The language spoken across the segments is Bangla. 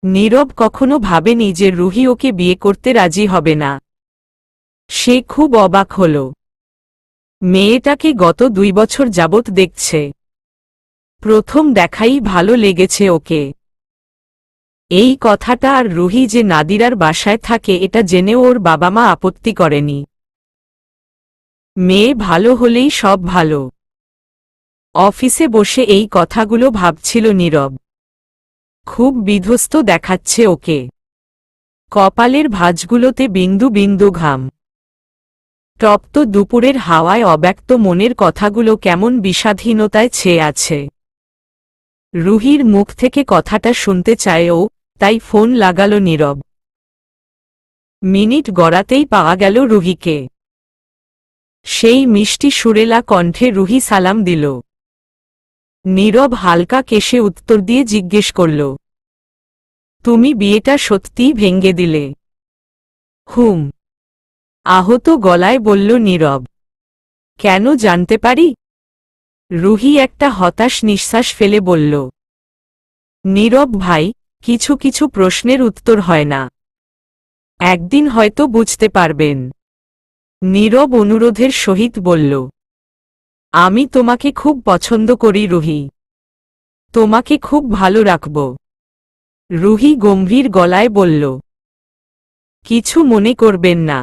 নীরব কখনো ভাবেনি যে রুহি ওকে বিয়ে করতে রাজি হবে না। সে খুব অবাক হল। মেয়েটাকে গত 2 বছর যাবৎ দেখছে। প্রথম দেখাই ভালো লেগেছে ওকে। এই কথাটা আর রুহি যে নাদিরার বাসায় থাকে এটা জেনেও ওর বাবা মা আপত্তি করেনি। মেয়ে ভালো হলেই সব ভালো। অফিসে বসে এই কথাগুলো ভাবছিল নীরব। খুব বিধ্বস্ত দেখাচ্ছে ওকে। কপালের ভাঁজগুলোতে বিন্দু বিন্দু ঘাম। তপ্ত দুপুরের হাওয়ায় অব্যক্ত মনের কথাগুলো কেমন বিষাদহীনতায় ছেয়ে আছে। রুহির মুখ থেকে কথাটা শুনতে চায় ও, তাই ফোন লাগাল নীরব। মিনিট গড়াতেই পাওয়া গেল রুহিকে। সেই মিষ্টি সুরেলা কণ্ঠে রুহি সালাম দিল। নীরব হালকা কেশে উত্তর দিয়ে জিজ্ঞেস করল, তুমি বিয়েটা সত্যিই ভেঙে দিলে? হুম, আহত গলায় বলল নীরব। কেন জানতে পারি? রুহি একটা হতাশ নিঃশ্বাস ফেলে বলল, নীরব ভাই, কিছু কিছু প্রশ্নের উত্তর হয় না। একদিন হয়তো বুঝতে পারবেন। নীরব অনুরোধের সহিত বলল, আমি তোমাকে খুব পছন্দ করি রুহি। তোমাকে খুব ভালো রাখব। রুহি গম্ভীর গলায় বলল, কিছু মনে করবেন না।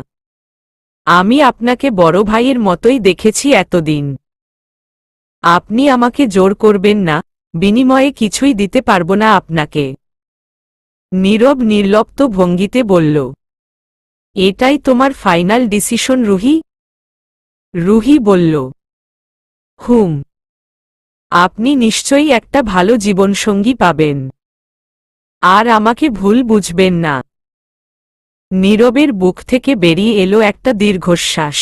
আমি আপনাকে বড় ভাইয়ের মতোই দেখেছি এতদিন। আপনি আমাকে জোর করবেন না, বিনিময়ে কিছুই দিতে পারব না আপনাকে। নীরব নির্লিপ্ত ভঙ্গিতে বলল, এটাই তোমার ফাইনাল ডিসিশন রুহি? রুহি বলল, হুম। আপনি নিশ্চয়ই একটা ভালো জীবনসঙ্গী পাবেন। আর আমাকে ভুল বুঝবেন না। নীরবের বুক থেকে বেরিয়ে এলো একটা দীর্ঘশ্বাস।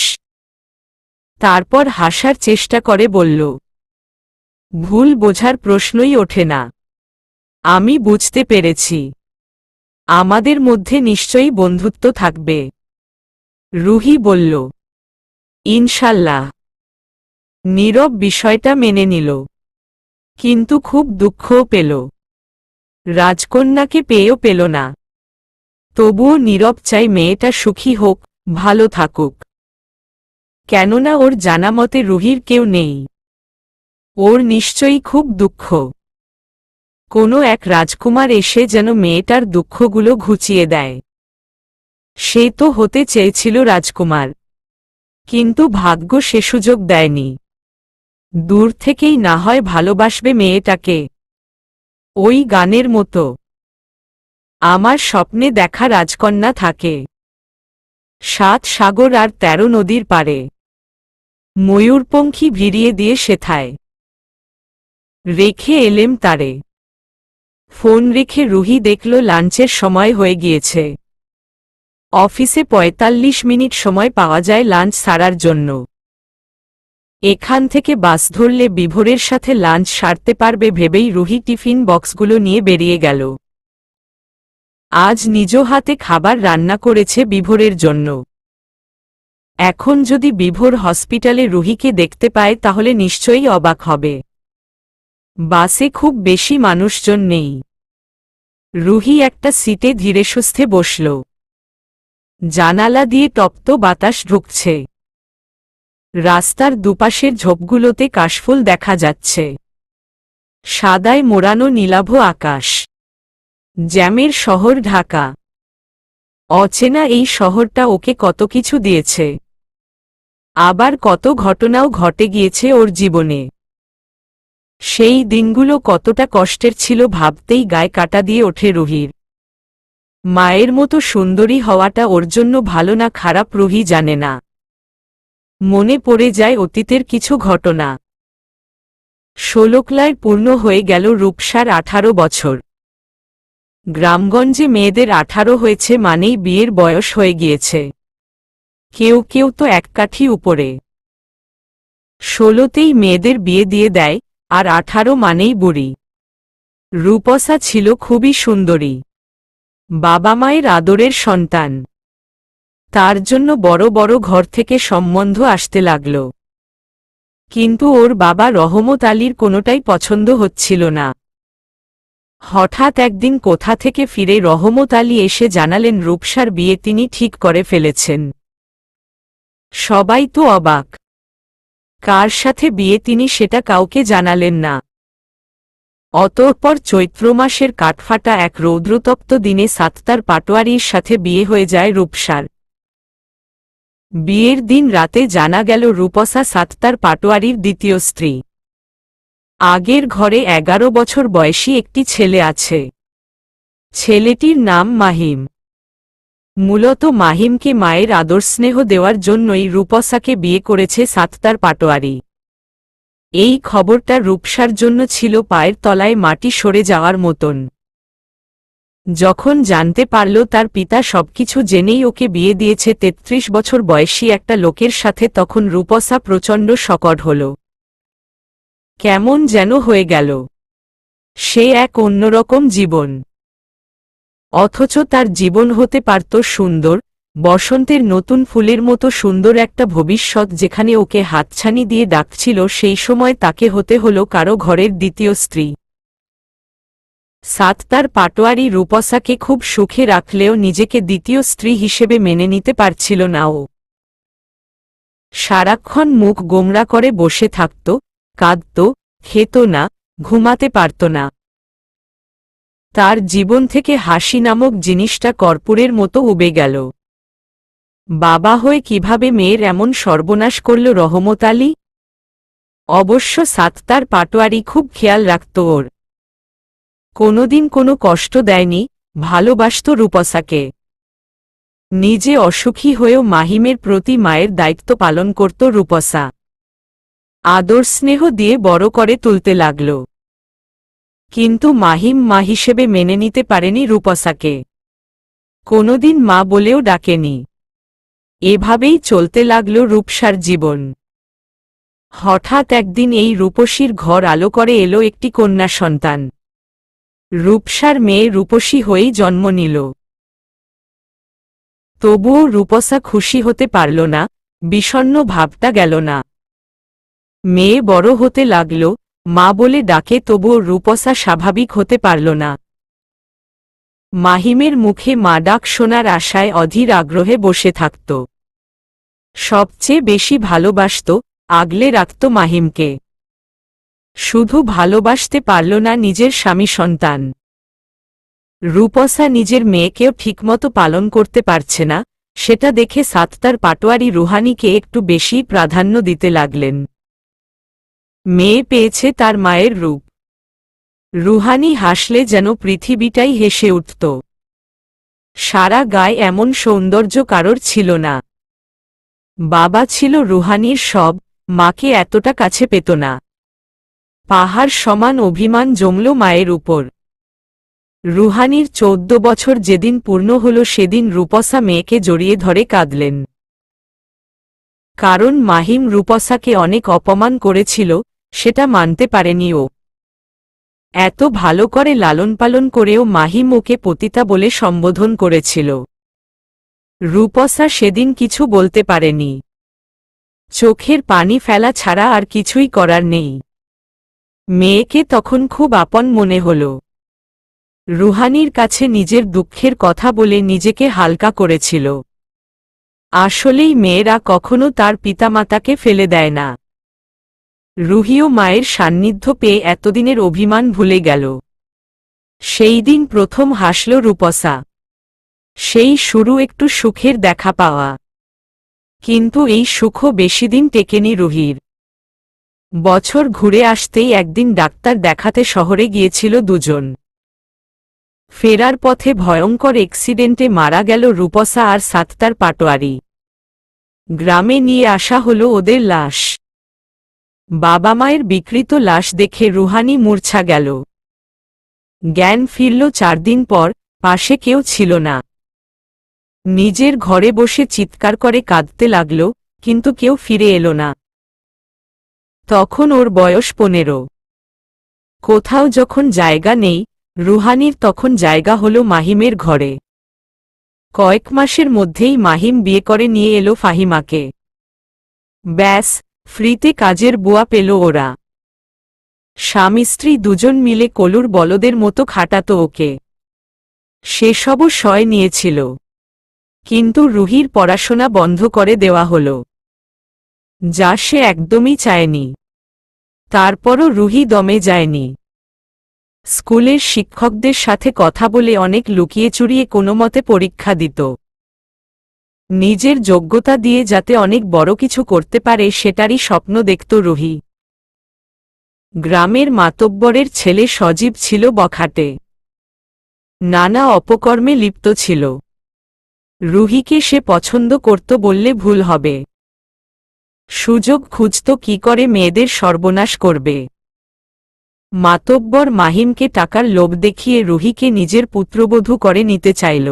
তারপর হাসার চেষ্টা করে বলল, ভুল বোঝার প্রশ্নই ওঠে না। আমি বুঝতে পেরেছি। আমাদের মধ্যে নিশ্চয়ই বন্ধুত্ব থাকবে। রুহি বলল, ইনশাল্লাহ। নীরব বিষয়টা মেনে নিল, কিন্তু খুব দুঃখও পেল। রাজকন্যাকে পেয়েও পেল না। তবুও নীরব চাই মেয়েটা সুখী হোক, ভালো থাকুক। কেননা ওর জানামতে রুহির কেউ নেই। ওর নিশ্চয়ই খুব দুঃখ। কোনো এক রাজকুমার এসে যেন মেয়েটার দুঃখগুলো ঘুচিয়ে দেয়। সে তো হতে চেয়েছিল রাজকুমার, কিন্তু ভাগ্য সে সুযোগ দেয়নি। দূর থেকেই না হয় ভালোবাসবে মেয়েটাকে। ওই গানের মতো, আমার স্বপ্নে দেখা রাজকন্যা থাকে 7 সাগর আর 13 নদীর পারে, ময়ূরপঙ্খী ভিড়িয়ে দিয়ে সেথায় রেখে এলেম তারে। ফোন রেখে রুহি দেখল লাঞ্চের সময় হয়ে গিয়েছে। অফিসে 45 মিনিট সময় পাওয়া যায় লাঞ্চ সারার জন্য। এখান থেকে বাস ধরলে বিভোরের সাথে লাঞ্চ সারতে পারবে ভেবেই রুহি টিফিন বক্সগুলো নিয়ে বেরিয়ে গেল। আজ নিজ হাতে খাবার রান্না করেছে বিভোরের জন্য। এখন যদি বিভোর হসপিটালে রুহিকে দেখতে পায় তাহলে নিশ্চয়ই অবাক হবে। বাসে খুব বেশি মানুষজন নেই। রুহি একটা সিটে ধীরেসুস্থে বসল। জানালা দিয়ে তপ্ত বাতাস ঢুকছে। রাস্তার দুপাশের ঝোপগুলোতে কাশফুল দেখা যাচ্ছে। সাদায় মোড়ানো নীলাভ আকাশ। জ্যামের শহর ঢাকা। অচেনা এই শহরটা ওকে কত কিছু দিয়েছে। আবার কত ঘটনাও ঘটে গিয়েছে ওর জীবনে। সেই দিনগুলো কতটা কষ্টের ছিল ভাবতেই গায়ে কাঁটা দিয়ে ওঠে রুহির। মায়ের মতো সুন্দরী হওয়াটা ওর জন্য ভালো না খারাপ রুহি জানে না। মনে পড়ে যায় অতীতের কিছু ঘটনা। ষোলকলায় পূর্ণ হয়ে গেল রূপসার 18 বছর। গ্রামগঞ্জে মেয়েদের 18 হয়েছে মানেই বিয়ের বয়স হয়ে গিয়েছে। কেউ কেউ তো এক কাঠি উপরে। 16তেই মেয়েদের বিয়ে দিয়ে দেয়, আর 18 মানেই বুড়ি। রূপসা ছিল খুবই সুন্দরী। বাবা মায়ের আদরের সন্তান। তার জন্য বড় বড় ঘর থেকে সম্বন্ধ আসতে লাগল। কিন্তু ওর বাবা রহমত আলীর কোনোটাই পছন্দ হচ্ছিল না। হঠাৎ একদিন কোথা থেকে ফিরে রহমত আলী এসে জানালেন রূপসার বিয়ে তিনি ঠিক করে ফেলেছেন। সবাই তো অবাক। কার সাথে বিয়ে তিনি সেটা কাউকে জানালেন না। অতঃপর চৈত্র মাসের কাঠফাটা এক রৌদ্রতপ্ত দিনে সাত্তার পাটোয়ারির সাথে বিয়ে হয়ে যায় রূপসার। বিয়ের দিন রাতে জানা গেল রূপসা সাত্তার পাটোয়ারির দ্বিতীয় স্ত্রী। আগের ঘরে 11 বছর বয়সী একটি ছেলে আছে। ছেলেটির নাম মাহিম। মূলত মাহিমকে মায়ের আদর স্নেহ দেওয়ার জন্যই রূপসাকে বিয়ে করেছে সাত্তার পাটোয়ারি। এই খবরটা রূপসার জন্য ছিল পায়ের তলায় মাটি সরে যাওয়ার মতন। যখন জানতে পারল তার পিতা সবকিছু জেনেই ওকে বিয়ে দিয়েছে 33 বছর বয়সী একটা লোকের সাথে, তখন রূপসা প্রচণ্ড শকট হল। কেমন যেন হয়ে গেল। সে এক অন্যরকম জীবন। অথচ তার জীবন হতে পারত সুন্দর, বসন্তের নতুন ফুলের মতো সুন্দর একটা ভবিষ্যৎ, যেখানে ওকে হাতছানি দিয়ে ডাকছিল সেই সময় তাকে হতে হল কারো ঘরের দ্বিতীয় স্ত্রী। সাত্তার পাটোয়ারি রূপসাকে খুব সুখে রাখলেও নিজেকে দ্বিতীয় স্ত্রী হিসেবে মেনে নিতে পারছিল না ও। সারাক্ষণ মুখ গোমরা করে বসে থাকত, কাঁদত, খেত না, ঘুমাতে পারত না। তার জীবন থেকে হাসি নামক জিনিসটা কর্পূরের মতো উবে গেল। বাবা হয়ে কিভাবে মেয়ের এমন সর্বনাশ করল রহমত আলী? অবশ্য সাত্তার পাটোয়ারি খুব খেয়াল রাখত ওর। কোনোদিন কোনো কষ্ট দেয়নি, ভালোবাসত রূপসাকে। নিজে অসুখী হয়েও মাহিমের প্রতি মায়ের দায়িত্ব পালন করত রূপসা। আদর স্নেহ দিয়ে বড় করে তুলতে লাগল। কিন্তু মাহিম মা হিসেবে মেনে নিতে পারেনি রূপসাকে। কোনোদিন মা বলেও ডাকেনি। এভাবেই চলতে লাগল রূপসার জীবন। হঠাৎ একদিন এই রূপসীর ঘর আলো করে এলো একটি কন্যা সন্তান। রূপসার মেয়ে রূপসী হয়েই জন্ম নিল। তবুও রূপসা খুশি হতে পারল না, বিষণ্ণ ভাবটা গেল না। মেয়ে বড় হতে লাগল, মা বলে ডাকে, তবুও রূপসা স্বাভাবিক হতে পারল না। মাহিমের মুখে মা ডাক শোনার আশায় অধীর আগ্রহে বসে থাকত। সবচেয়ে বেশি ভালোবাসত, আগলে রাখত মাহিমকে। শুধু ভালোবাসতে পারল না নিজের স্বামী সন্তান। রূপসা নিজের মেয়েকেও ঠিকমতো পালন করতে পারছে না, সেটা দেখে সাত্তার পাটোয়ারি রুহানিকে একটু বেশি প্রাধান্য দিতে লাগলেন। মেয়ে পেয়েছে তার মায়ের রূপ। রুহানি হাসলে যেন পৃথিবীটাই হেসে উঠত। সারা গায়ে এমন সৌন্দর্য কারোর ছিল না। বাবা ছিল রুহানির সব, মাকে এতটা কাছে পেত না। পাহাড় সমান অভিমান জমল মায়ের উপর। রুহানির 14 বছর যেদিন পূর্ণ হল সেদিন রূপসা মেয়েকে জড়িয়ে ধরে কাঁদলেন। কারণ মাহিম রূপসাকে অনেক অপমান করেছিল, সেটা মানতে পারেনি ও। এত ভালো করে লালন পালন করেও মাহিম ওকে পতিতা বলে সম্বোধন করেছিল। রূপসা সেদিন কিছু বলতে পারেনি। চোখের পানি ফেলা ছাড়া আর কিছুই করার নেই। মেয়েকে তখন খুব আপন মনে হল। রুহানির কাছে নিজের দুঃখের কথা বলে নিজেকে হালকা করেছিল। আসলেই মেয়েরা কখনো তার পিতামাতাকে ফেলে দেয় না। রুহিও মায়ের সান্নিধ্য পেয়ে এতদিনের অভিমান ভুলে গেল। সেই দিন প্রথম হাসল রূপসা। সেই শুরু একটু সুখের দেখা পাওয়া। কিন্তু এই সুখও বেশিদিন টেকেনি রুহির। বছর ঘুরে আসতেই একদিন ডাক্তার দেখাতে শহরে গিয়েছিল দুজন। ফেরার পথে ভয়ঙ্কর অ্যাক্সিডেন্টে মারা গেল রূপসা আর সাত্তার পাটোয়ারি। গ্রামে নিয়ে আসা হলো ওদের লাশ। বাবা মায়ের বিকৃত লাশ দেখে রুহানি মূর্ছা গেল। জ্ঞান ফিরল 4 দিন পর, পাশে কেউ ছিল না। নিজের ঘরে বসে চিৎকার করে কাঁদতে লাগল, কিন্তু কেউ ফিরে এলো না। তখন ওর বয়স 15। কোথাও যখন জায়গা নেই, রুহানির তখন জায়গা হলো মাহিমের ঘরে। কয়েক মাসের মধ্যেই মাহিম বিয়ে করে নিয়ে এলো ফাহিমাকে। ব্যাস, ফ্রিতে কাজের বুয়া পেল ওরা। স্বামী স্ত্রী দুজন মিলে কলুর বলদের মতো খাটাত ওকে। সেসবও সয় নিয়েছিল, কিন্তু রুহির পড়াশোনা বন্ধ করে দেওয়া হল, যা সে একদমই চায়নি। তারপরও রুহি দমে যায়নি। স্কুলের শিক্ষকদের সাথে কথা বলে অনেক লুকিয়ে চুরিয়ে কোনোমতে পরীক্ষা দিত। নিজের যোগ্যতা দিয়ে যাতে অনেক বড় কিছু করতে পারে সেটারই স্বপ্ন দেখত রুহি। গ্রামের মাতব্বরের ছেলে সজীব ছিল বখাটে, নানা অপকর্মে লিপ্ত ছিল। রুহিকে সে পছন্দ করত বললে ভুল হবে। সুযোগ খুঁজত কি করে মেয়েদের সর্বনাশ করবে। মাতব্বর মাহিমকে টাকার লোভ দেখিয়ে রুহিকে নিজের পুত্রবধূ করে নিতে চাইল।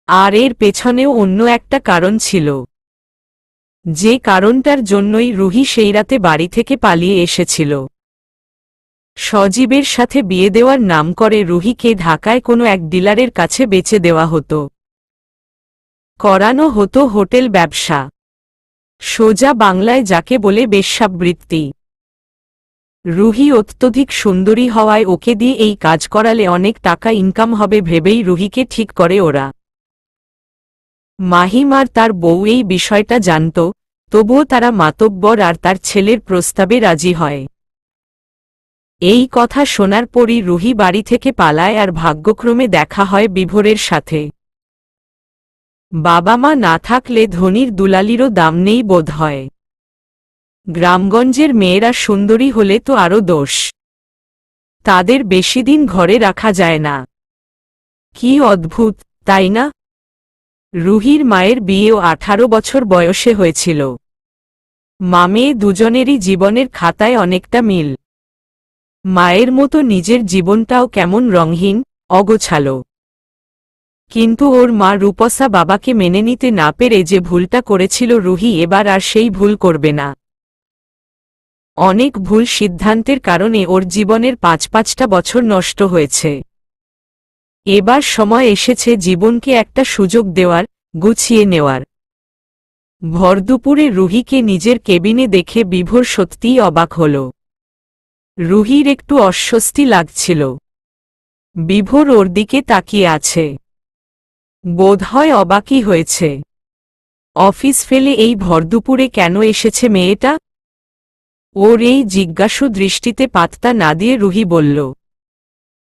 আর এর পেছনেও অন্য একটা কারণ ছিল, যে কারণটার জন্যই রুহি সেই রাতে বাড়ি থেকে পালিয়ে এসেছিল। সজীবের সাথে বিয়ে দেওয়ার নাম করে রুহিকে ঢাকায় কোনো এক ডিলারের কাছে বেচে দেওয়া হতো। করানো হতো হোটেল ব্যবসা, সোজা বাংলায় যাকে বলে বেশ্যাবৃত্তি। রুহি অত্যধিক সুন্দরী হওয়ায় ওকে দিয়ে এই কাজ করালে অনেক টাকা ইনকাম হবে ভেবেই রুহিকে ঠিক করে ওরা। মাহিম আর তার বউ এই বিষয়টা জানত, তবুও তারা মাতব্বর আর তার ছেলের প্রস্তাবে রাজি হয়। এই কথা শোনার পরই রুহি বাড়ি থেকে পালায় আর ভাগ্যক্রমে দেখা হয় বিভোরের সাথে। বাবা মা না থাকলে ধনীর দুলালিরও দাম নেই বোধ হয়। গ্রামগঞ্জের মেয়েরা সুন্দরী হলে তো আরও দোষ, তাদের বেশিদিন ঘরে রাখা যায় না। কি অদ্ভুত, তাই না? রুহির মায়ের বিয়েও 18 বছর বয়সে হয়েছিল। মা মেয়ে দুজনেরই জীবনের খাতায় অনেকটা মিল। মায়ের মতো নিজের জীবনটাও কেমন রঙহীন, অগোছালো। কিন্তু ওর মা রূপসা বাবাকে মেনে নিতে না পেরে যে ভুলটা করেছিল রুহি এবার আর সেই ভুল করবে না। অনেক ভুল সিদ্ধান্তের কারণে ওর জীবনের 5-5টা বছর নষ্ট হয়েছে। এবার সময় এসেছে জীবনকে একটা সুযোগ দেওয়ার, গুছিয়ে নেওয়ার। ভরদুপুরে রুহিকে নিজের কেবিনে দেখে বিভোর সত্যিই অবাক হল। রুহির একটু অস্বস্তি লাগছিল। বিভোর ওর দিকে তাকিয়ে আছে, বোধহয় অবাকই হয়েছে। অফিস ফেলে এই ভরদুপুরে কেন এসেছে মেয়েটা? ওর এই জিজ্ঞাসু দৃষ্টিতে পাত্তা না দিয়ে রুহি বলল,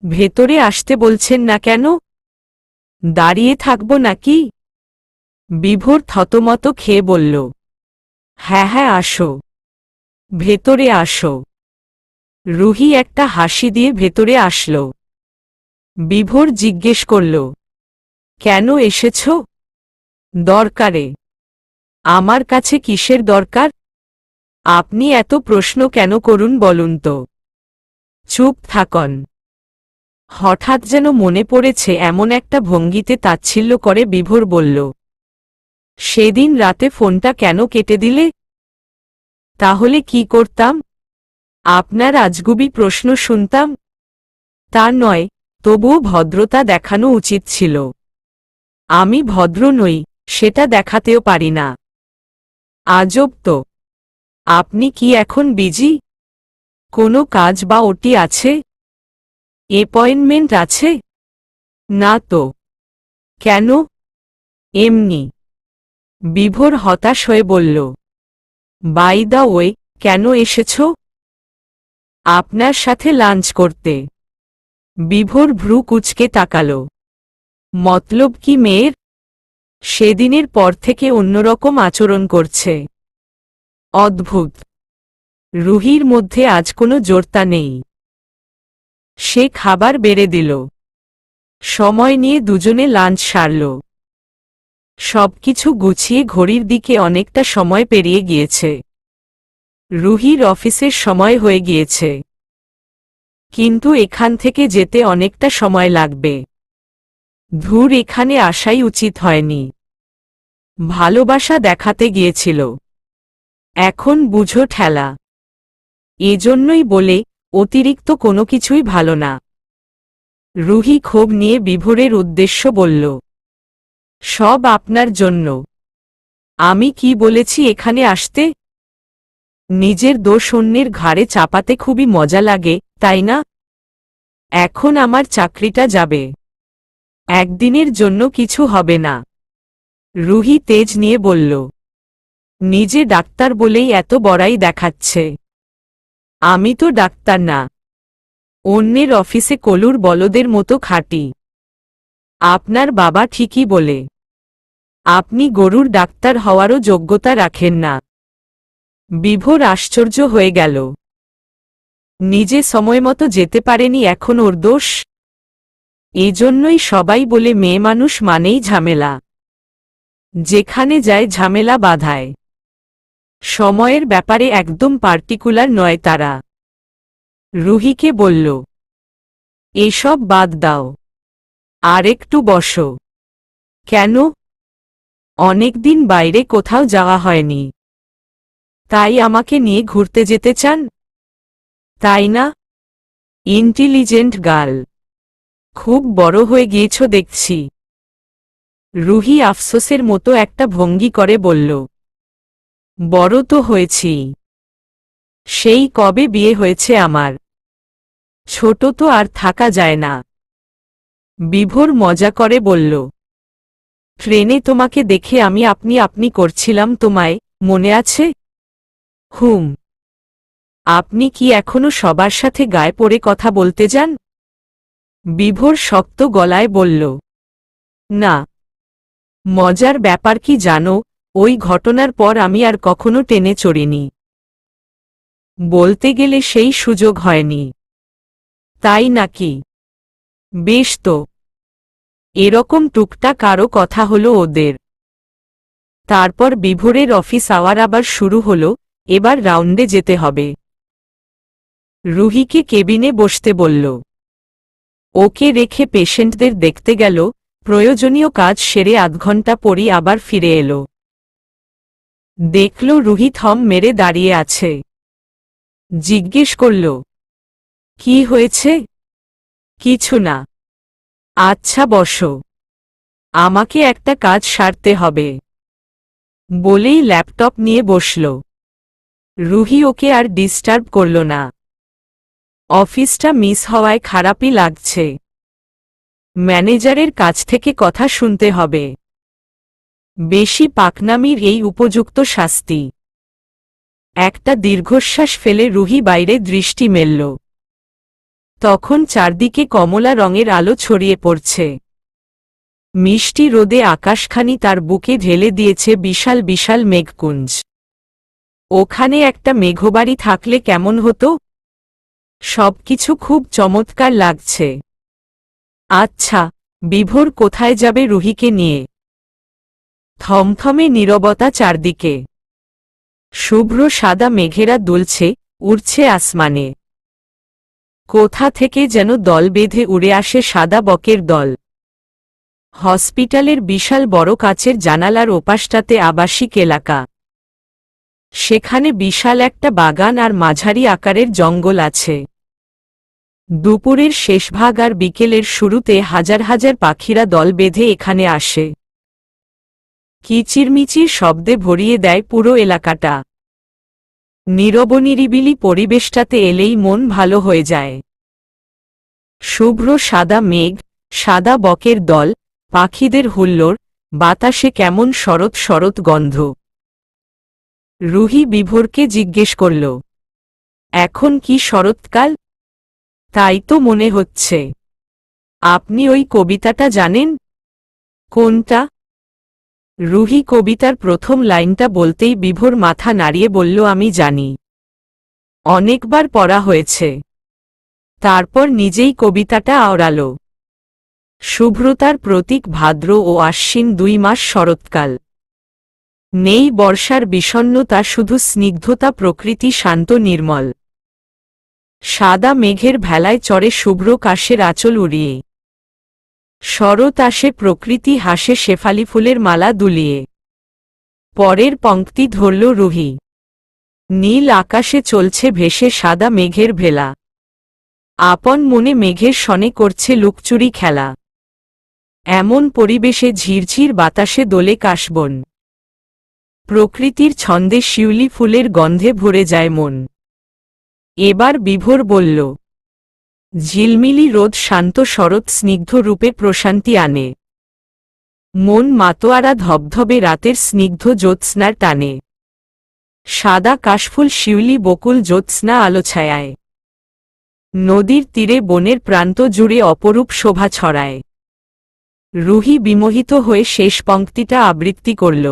ভেতরে আসতে বলছেন না কেন? দাঁড়িয়ে থাকব নাকি? বিভোর থতমত খেয়ে বলল, হ্যাঁ হ্যাঁ আসো, ভেতরে আসো। রুহি একটা হাসি দিয়ে ভেতরে আসল। বিভোর জিজ্ঞেস করল, কেন এসেছ? দরকারে। আমার কাছে কিসের দরকার? আপনি এত প্রশ্ন কেন করুন বলুন তো? চুপ থাকন। হঠাৎ যেন মনে পড়েছে এমন একটা ভঙ্গিতে তাচ্ছিল্য করে বিভোর বলল, সেদিন রাতে ফোনটা কেন কেটে দিলে? তাহলে কি করতাম? আপনার আজগুবি প্রশ্ন শুনতাম? তা নয়, তবুও ভদ্রতা দেখানো উচিত ছিল। আমি ভদ্র নই, সেটা দেখাতেও পারি না। আজব তো। আপনি কি এখন বিজি? কোনো কাজ বা ওটি আছে? অ্যাপয়েন্টমেন্ট আছে? না তো। কেন? এমনি। বিভোর হতাশ হয়ে বলল, বাই দ্য ওয়ে, কেন এসেছ? আপনার সাথে লাঞ্চ করতে। বিভোর ভ্রু কুঁচকে তাকাল। মতলব কি মেয়ের? সেদিনের পর থেকে অন্যরকম আচরণ করছে। অদ্ভুত। রুহির মধ্যে আজ কোনো জোরতা নেই। সে খাবার বেড়ে দিল। সময় নিয়ে দুজনে লাঞ্চ সারল। সবকিছু গুছিয়ে ঘড়ির দিকে অনেকটা সময় পেরিয়ে গিয়েছে। রুহির অফিসের সময় হয়ে গিয়েছে, কিন্তু এখান থেকে যেতে অনেকটা সময় লাগবে। ধুর, এখানে আসাই উচিত হয়নি। ভালোবাসা দেখাতে গিয়েছিল, এখন বুঝো ঠেলা। এজন্যই বলে, অতিরিক্ত কোনো কিছুই ভালো না। রুহি ক্ষোভ নিয়ে বিভোরের উদ্দেশ্য বলল, সব আপনার জন্য। আমি কি বলেছি এখানে আসতে? নিজের দোষ অন্যের ঘাড়ে চাপাতে খুবই মজা লাগে, তাই না? এখন আমার চাকরিটা যাবে। একদিনের জন্য কিছু হবে না। রুহি তেজ নিয়ে বলল। নিজে ডাক্তার বলেই এত বড়াই দেখাচ্ছে। আমি তো ডাক্তার না। অন্যের অফিসে কলুর বলদের মতো খাটি। আপনার বাবা ঠিকই বলে। আপনি গরুর ডাক্তার হওয়ারও যোগ্যতা রাখেন না। বিভোর আশ্চর্য হয়ে গেল। নিজে সময়মতো যেতে পারেনি এখন ওর দোষ? এজন্যই সবাই বলে মেয়ে মানুষ মানেই ঝামেলা। যেখানে যায় ঝামেলা বাধায়। সময়ের ব্যাপারে একদম পার্টিকুলার নয় তারা। রুহিকে বলল, এসব বাদ দাও, আর একটু বসো। কেন? অনেকদিন বাইরে কোথাও যাওয়া হয়নি, তাই আমাকে নিয়ে ঘুরতে যেতে চান, তাই না? ইন্টেলিজেন্ট গার্ল, খুব বড় হয়ে গিয়েছ দেখছি। রুহি আফসোসের মতো একটা ভঙ্গি করে বলল, বড় তো হয়েছি। সেই কবে বিয়ে হয়েছে আমার। ছোট তো আর থাকা যায় না। বিভোর মজা করে বলল, ট্রেনে তোমাকে দেখে আমি আপনি আপনি করছিলাম তোমায়, মনে আছে? হুম। আপনি কি এখনো সবার সাথে গায়ে পড়ে কথা বলতে যান? বিভোর শক্ত গলায় বলল, না। মজার ব্যাপার কি জানো, ওই ঘটনার পর আমি আর কখনো টেনে চড়িনি। বলতে গেলে সেই সুযোগ হয়নি। তাই নাকি? বেশ তো। এরকম টুকটাক আরও কথা হলো ওদের। তারপর বিভোরের অফিস আওয়ার আবার শুরু হলো। এবার রাউন্ডে যেতে হবে। রুহিকে কেবিনে বসতে বলল। ওকে রেখে পেশেন্টদের দেখতে গেল। প্রয়োজনীয় কাজ সেরে আধ ঘন্টা পরই আবার ফিরে এলো। দেখল রুহি থম মেরে দাঁড়িয়ে আছে। জিজ্ঞেস করল, কি হয়েছে? কিছু না। আচ্ছা বসো, আমাকে একটা কাজ সারতে হবে। বলেই ল্যাপটপ নিয়ে বসল। রুহি ওকে আর ডিস্টার্ব করল না। অফিসটা মিস হওয়ায় খারাপই লাগছে। ম্যানেজারের কাছ থেকে কথা শুনতে হবে। বেশি পাকনামির এই উপযুক্ত শাস্তি। একটা দীর্ঘশ্বাস ফেলে রুহি বাইরে দৃষ্টি মেলল। তখন চারদিকে কমলা রঙের আলো ছড়িয়ে পড়ছে। মিষ্টি রোদে আকাশখানি তার বুকে ঢেলে দিয়েছে বিশাল বিশাল মেঘকুঞ্জ। ওখানে একটা মেঘবাড়ি থাকলে কেমন হতো? সবকিছু খুব চমৎকার লাগছে। আচ্ছা, বিভোর কোথায় যাবে রুহিকে নিয়ে? থমথমে নীরবতা চারদিকে। শুভ্র সাদা মেঘেরা দুলছে, উড়ছে আসমানে। কোথা থেকে যেন দল বেঁধে উড়ে আসে সাদা বকের দল। হসপিটালের বিশাল বড় কাচের জানালার ওপাশটাতে আবাসিক এলাকা। সেখানে বিশাল একটা বাগান আর মাঝারি আকারের জঙ্গল আছে। দুপুরের শেষভাগ আর বিকেলের শুরুতে হাজার হাজার পাখিরা দল বেঁধে এখানে আসে। কিচিরমিচির শব্দে ভরিয়ে দেয় পুরো এলাকাটা। নীরবনিরিবিলি পরিবেশটাতে এলেই মন ভালো হয়ে যায়। শুভ্র সাদা মেঘ, সাদা বকের দল, পাখিদের হুল্লোড়, বাতাসে কেমন শরৎ শরৎ গন্ধ। রুহি বিভোরকে জিজ্ঞেস করল, এখন কি শরৎকাল? তাই তো মনে হচ্ছে। আপনি ওই কবিতাটা জানেন? কোনটা? রুহি কবিতার প্রথম লাইনটা বলতেই বিভোর মাথা নাড়িয়ে বলল, আমি জানি। অনেকবার পড়া হয়েছে। তারপর নিজেই কবিতাটা আওড়াল। শুভ্রতার প্রতীক ভাদ্র ও আশ্বিন 2 মাস শরৎকাল। নেই বর্ষার বিষণ্ণতা, শুধু স্নিগ্ধতা, প্রকৃতি শান্ত নির্মল। সাদা মেঘের ভেলায় চড়ে শুভ্র কাশের আঁচল উড়িয়ে। শরৎ আসে, প্রকৃতি হাসে শেফালি ফুলের মালা দুলিয়ে। পরের পংক্তি ধরল রুহি। নীল আকাশে চলছে ভেসে সাদা মেঘের ভেলা। আপন মনে মেঘের সনে করছে লুকচুরি খেলা। এমন পরিবেশে ঝিরঝির বাতাসে দোলে কাশবন। প্রকৃতির ছন্দে শিউলি ফুলের গন্ধে ভরে যায় মন। এবার বিভোর বলল, ঝিলমিলি রোদ শান্ত শরৎ স্নিগ্ধ রূপে প্রশান্তি আনে। মন মাতোয়ারা ধবধবে রাতের স্নিগ্ধ জ্যোৎস্নার টানে। সাদা কাশফুল শিউলি বকুল জ্যোৎস্না আলোছায়ায়। নদীর তীরে বনের প্রান্ত জুড়ে অপরূপ শোভা ছড়ায়। রুহি বিমোহিত হয়ে শেষ পংক্তিটা আবৃত্তি করল।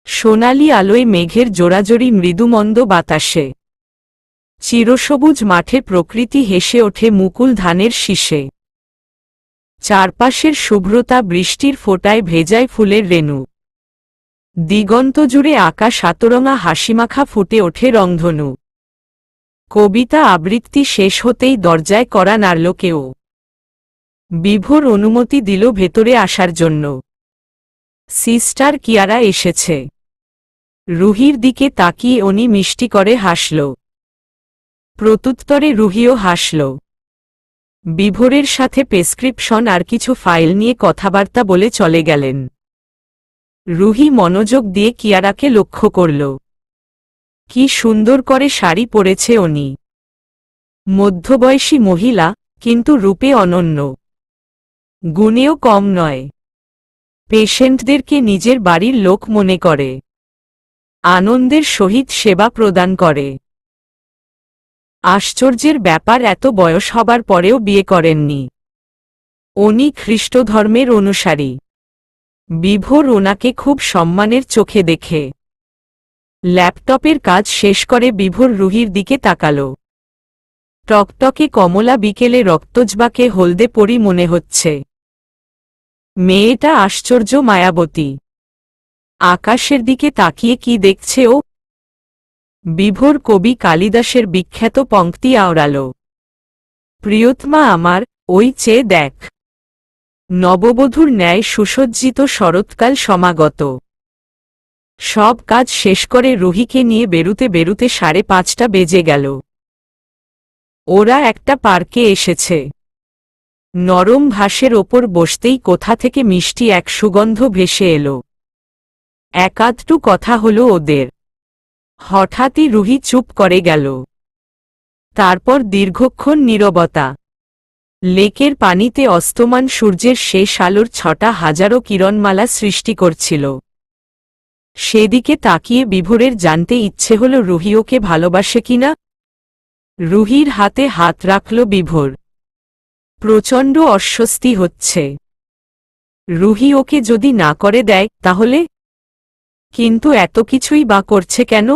সোনালি আলোয় মেঘের জোড়াজোড়ি মৃদুমন্দ বাতাসে। চিরসবুজ মাঠে প্রকৃতি হেসে ওঠে মুকুল ধানের শীষে। চারপাশের শুভ্রতা বৃষ্টির ফোঁটায় ভেজায় ফুলের রেণু। দিগন্ত জুড়ে আকাশ আতরঙা হাসিমাখা ফুটে ওঠে রংধনু। কবিতা আবৃত্তি শেষ হতেই দরজায় কড়া নাড়ল কেউ। বিভোর অনুমতি দিল ভেতরে আসার জন্য। সিস্টার কিয়ারা এসেছে। রুহির দিকে তাকিয়ে উনি মিষ্টি করে হাসল। প্রত্যুত্তরে রুহিও হাসল। বিভোরের সাথে প্রেসক্রিপশন আর কিছু ফাইল নিয়ে কথাবার্তা বলে চলে গেলেন। রুহি মনোযোগ দিয়ে কিয়ারাকে লক্ষ্য করল। কি সুন্দর করে শাড়ি পরেছে উনি। মধ্যবয়সী মহিলা, কিন্তু রূপে অনন্য। গুণেও কম নয়। পেশেন্টদেরকে নিজের বাড়ির লোক মনে করে। আনন্দের সহিত সেবা প্রদান করে। আশ্চর্যের ব্যাপার, এত বয়স হবার পরেও বিয়ে করেননি। উনি খ্রিস্ট ধর্মের অনুসারী। বিভোর ওনাকে খুব সম্মানের চোখে দেখে। ল্যাপটপের কাজ শেষ করে বিভোর রুহির দিকে তাকাল। টকটকে কমলা বিকেলে রক্তজবাকে হলদে পরি মনে হচ্ছে। মেয়েটা আশ্চর্য মায়াবতী। আকাশের দিকে তাকিয়ে কি দেখছে ও? বিভোর কবি কালিদাসের বিখ্যাত পংক্তি আওড়াল। প্রিয়তমা আমার, ওই চেয়ে দেখ। নববধূর ন্যায় সুসজ্জিত শরৎকাল সমাগত। সব কাজ শেষ করে রুহিকে নিয়ে বেরুতে বেরুতে 5:30 বেজে গেল। ওরা একটা পার্কে এসেছে। নরম ঘাসের ওপর বসতেই কোথা থেকে মিষ্টি এক সুগন্ধ ভেসে এলো। একাধটু কথা হলো ওদের। হঠাৎই রুহি চুপ করে গেল। তারপর দীর্ঘক্ষণ নীরবতা। লেকের পানিতে অস্তমান সূর্যের শেষ আলোর ছটা হাজারো কিরণমালা সৃষ্টি করছিল। সেদিকে তাকিয়ে বিভোরের জানতে ইচ্ছে হল রুহি ওকে ভালোবাসে কিনা। রুহির হাতে হাত রাখল বিভোর। প্রচণ্ড অস্বস্তি হচ্ছে। রুহি ওকে যদি না করে দেয় তাহলে? কিন্তু এত কিছুই বা করছে কেন?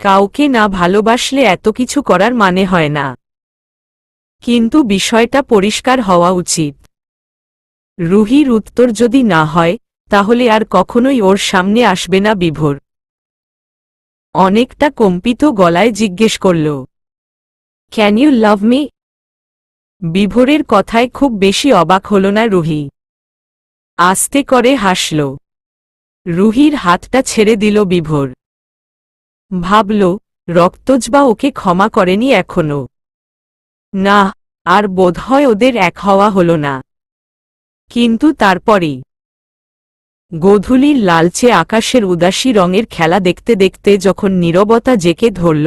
কাউকে না ভালোবাসলে এত কিছু করার মানে হয় না। কিন্তু বিষয়টা পরিষ্কার হওয়া উচিত। রুহির উত্তর যদি না হয় তাহলে আর কখনোই ওর সামনে আসবে না বিভোর। অনেকটা কম্পিত গলায় জিজ্ঞেস করল, ক্যান ইউ লাভ মি? বিভোরের কথায় খুব বেশি অবাক হল না রুহি। আস্তে করে হাসল। রুহির হাতটা ছেড়ে দিল বিভোর। ভাবল, রক্তজবা ওকে ক্ষমা করেনি এখনো। না, আর বোধহয় ওদের এক হওয়া হল না। কিন্তু তারপরেই গোধূলির লালচে আকাশের উদাসী রঙের খেলা দেখতে দেখতে যখন নীরবতা জেকে ধরল,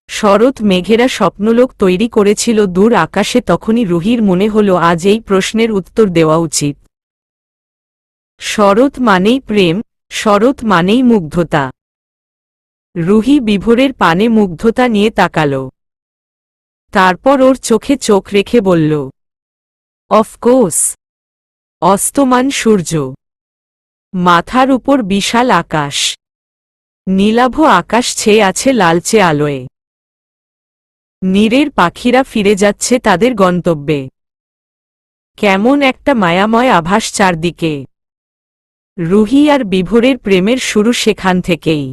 শরৎ মেঘেরা স্বপ্নলোক তৈরি করেছিল দূর আকাশে, তখনই রুহির মনে হল আজ এই প্রশ্নের উত্তর দেওয়া উচিত। শরৎ মানেই প্রেম, শরৎ মানেই মুগ্ধতা। রুহি বিভোরের পানে মুগ্ধতা নিয়ে তাকাল। তারপর ওর চোখে চোখ রেখে বলল, অফকোর্স। অস্তমান সূর্য, মাথার উপর বিশাল আকাশ, নীলাভ আকাশ ছেয়ে আছে লালচে আলোয়। নীরের পাখিরা ফিরে যাচ্ছে তাদের গন্তব্যে। কেমন একটা মায়াময় আভাস চারদিকে। রুহি আর বিভোরের প্রেমের শুরু সেখান থেকেই।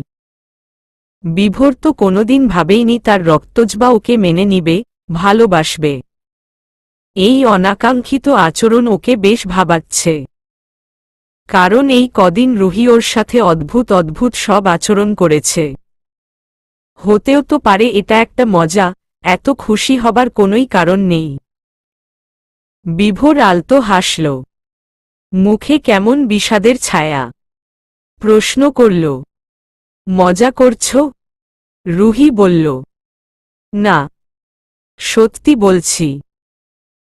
বিভোর তো কোনোদিন ভাবেইনি তার রক্তজবা ওকে মেনে নিবে, ভালোবাসবে। এই অনাকাঙ্ক্ষিত আচরণ ওকে বেশ ভাবাচ্ছে। কারণ এই কদিন রুহি ওর সাথে অদ্ভুত অদ্ভুত সব আচরণ করেছে। হতেও তো পারে এটা একটা মজা, এত খুশি হবার কোনোই কারণ নেই। বিভোর আলতো হাসল। মুখে কেমন বিষাদের ছায়া। প্রশ্ন করল। মজা করছ? রুহি বলল, না, সত্যি বলছি।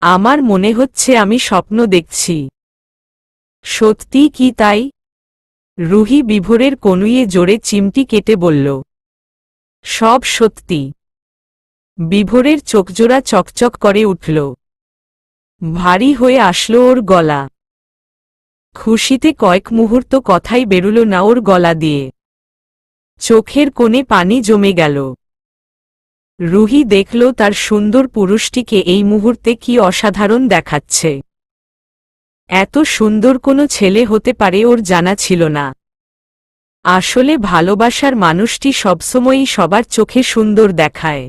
আমার মনে হচ্ছে আমি স্বপ্ন দেখছি। সত্যি কি তাই? রুহি বিভোরের কনুইয়ে জোরে চিমটি কেটে বলল, সব সত্যি। বিভোরের চোখজোড়া চকচক করে উঠল। ভারী হয়ে আসলো ওর গলা। খুশিতে কয়েক মুহূর্ত কথাই বেরুল না ওর গলা দিয়ে। চোখের কোণে পানি জমে গেল। রুহি দেখল তার সুন্দর পুরুষটিকে এই মুহূর্তে কি অসাধারণ দেখাচ্ছে। এত সুন্দর কোনো ছেলে হতে পারে ওর জানা ছিল না। আসলে ভালোবাসার মানুষটি সবসময়ই সবার চোখে সুন্দর দেখায়।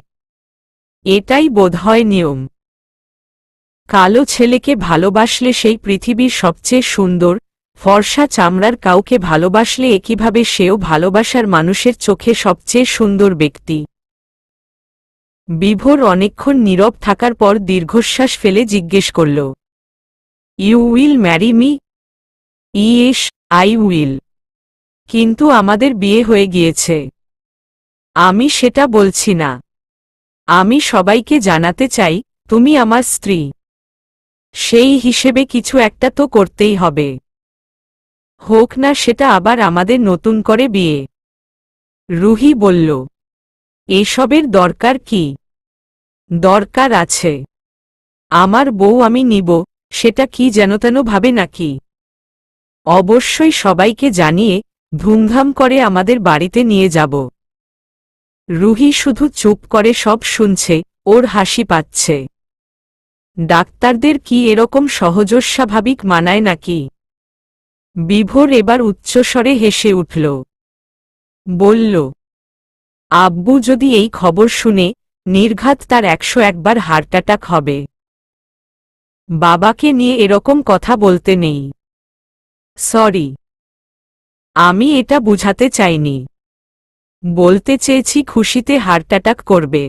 এটাই বোধহয় নিয়ম। কালো ছেলেকে ভালোবাসলে সেই পৃথিবীর সবচেয়ে সুন্দর ফর্সা চামড়ার কাউকে ভালোবাসলে একইভাবে সেও ভালোবাসার মানুষের চোখে সবচেয়ে সুন্দর ব্যক্তি। বিভোর অনেকক্ষণ নীরব থাকার পর দীর্ঘশ্বাস ফেলে জিজ্ঞেস করল, you will marry me? Yes, I will. কিন্তু আমাদের বিয়ে হয়ে গিয়েছে। আমি সেটা বলছি না। আমি সবাইকে জানাতে চাই তুমি আমার স্ত্রী। সেই হিসেবে কিছু একটা তো করতেই হবে। হোক না সেটা আবার আমাদের নতুন করে বিয়ে। রুহি বলল, এসবের দরকার কি? দরকার আছে। আমার বউ আমি নিব, সেটা কি যেনতেন ভাবে নাকি? অবশ্যই সবাইকে জানিয়ে ধুমধাম করে আমাদের বাড়িতে নিয়ে যাব। রুহি শুধু চুপ করে সব শুনছে, ওর হাসি পাচ্ছে। ডাক্তারদের কি এরকম সহজস্বাভাবিক মানায় নাকি? বিভোর এবার উচ্চস্বরে হেসে উঠল। বলল, আব্বু যদি এই খবর শুনে, নির্ঘাত তার 101 বার হার্ট অ্যাটাক হবে। বাবাকে নিয়ে এরকম কথা বলতে নেই। সরি। আমি এটা বুঝাতে চাইনি। বলতে চেয়েছি খুশিতে হার্ট অ্যাটাক করবে।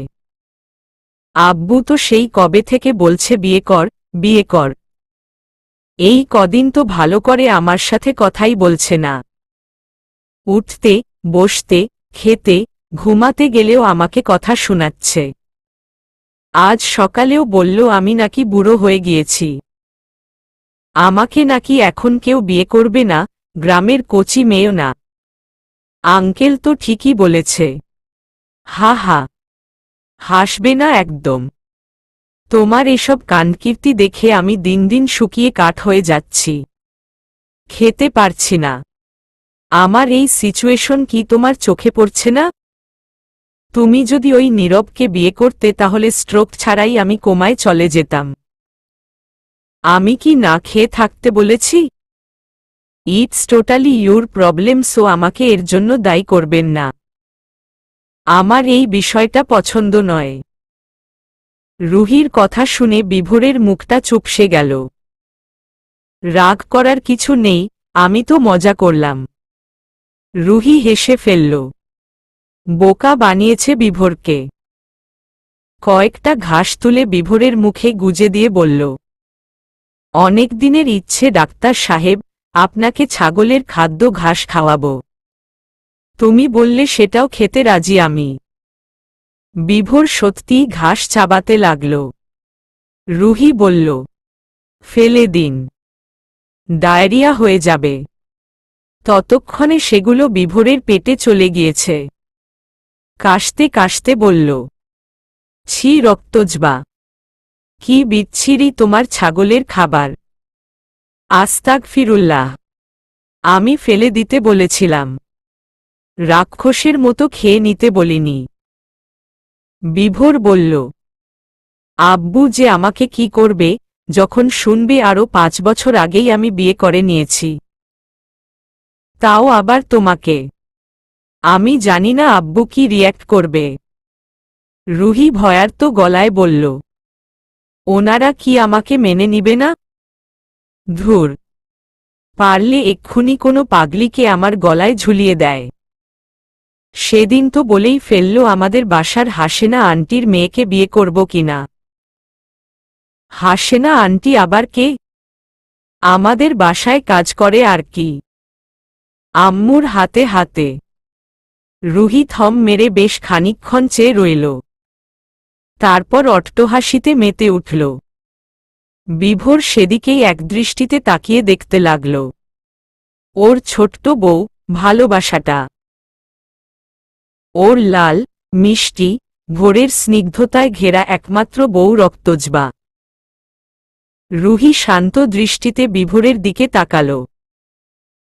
আব্বু তো সেই কবে থেকে বলছে বিয়ে কর, বিয়ে কর। এই কদিন তো ভালো করে আমার সাথে কথাই বলছে না। উঠতে, বসতে, খেতে, ঘুমাতে গেলেও আমাকে কথা শোনাচ্ছে। আজ সকালেও বলল আমি নাকি বুড়ো হয়ে গিয়েছি। আমাকে নাকি এখন কেউ বিয়ে করবে না, গ্রামের কচি মেয়েও না। আঙ্কেল তো ঠিকই বলেছে। হা হা। হাসবে না একদম। তোমার এসব কাণ্ডকীর্তি দেখে আমি দিন দিন শুকিয়ে কাঠ হয়ে যাচ্ছি। খেতে পারছি না। আমার এই সিচুয়েশন কি তোমার চোখে পড়ছে না? তুমি যদি ওই নীরবকে বিয়ে করতে তাহলে স্ট্রোক ছাড়াই আমি কোমায় চলে যেতাম। আমি কি না খেয়ে থাকতে বলেছি? It's totally your problem, so আমাকে এর জন্য দায়ী করবেন না। আমার এই বিষয়টা পছন্দ নয়। রুহির কথা শুনে বিভোরের মুখটা চুপসে গেল। রাগ করার কিছু নেই, আমি তো মজা করলাম। রুহি হেসে ফেলল। বোকা বানিয়েছে বিভোরকে। কয়েকটা ঘাস তুলে বিভোরের মুখে গুজে দিয়ে বলল, অনেক দিনের ইচ্ছে ডাক্তার সাহেব, আপনাকে ছাগলের খাদ্য ঘাস খাওয়াব। তুমি বললে সেটাও খেতে রাজি আমি। বিভোর সত্যিই ঘাস চাবাতে লাগল। রুহি বলল, ফেলে দিন। ডায়রিয়া হয়ে যাবে। ততক্ষণে সেগুলো বিভোরের পেটে চলে গিয়েছে। কাশতে কাশতে বলল, ছি রক্তজবা। কি বিচ্ছিরি তোমার ছাগলের খাবার। আস্তাগফিরুল্লাহ। আমি ফেলে দিতে বলেছিলাম। রাক্ষসের মতো খেয়ে নিতে বলিনি। বিভোর বলল, আব্বু যে আমাকে কি করবে যখন শুনবে আরও 5 বছর আগেই আমি বিয়ে করে নিয়েছি। তাও আবার তোমাকে। আমি জানি না আব্বু কি রিয়্যাক্ট করবে। রুহি ভয়ার্ত গলায় বলল, ওনারা কি আমাকে মেনে নিবে না? ধুর। পারলে এক্ষুনি কোনো পাগলিকে আমার গলায় ঝুলিয়ে দেয়। সেদিন তো বলেই ফেলল আমাদের বাসার হাসেনা আন্টির মেয়েকে বিয়ে করব কিনা। হাসেনা আন্টি আবার কে? আমাদের বাসায় কাজ করে আর কি। আম্মুর হাতে হাতে। রুহি থম মেরে বেশ খানিকক্ষণ চেয়ে রইল। তারপর অট্টহাসিতে মেতে উঠল। বিভোর সেদিকেই একদৃষ্টিতে তাকিয়ে দেখতে লাগল। ওর ছোট্ট বউ, ভালোবাসাটা। ওর লাল, মিষ্টি, ভোরের স্নিগ্ধতায় ঘেরা একমাত্র বউ রক্তজবা। রুহি শান্ত দৃষ্টিতে বিভোরের দিকে তাকাল।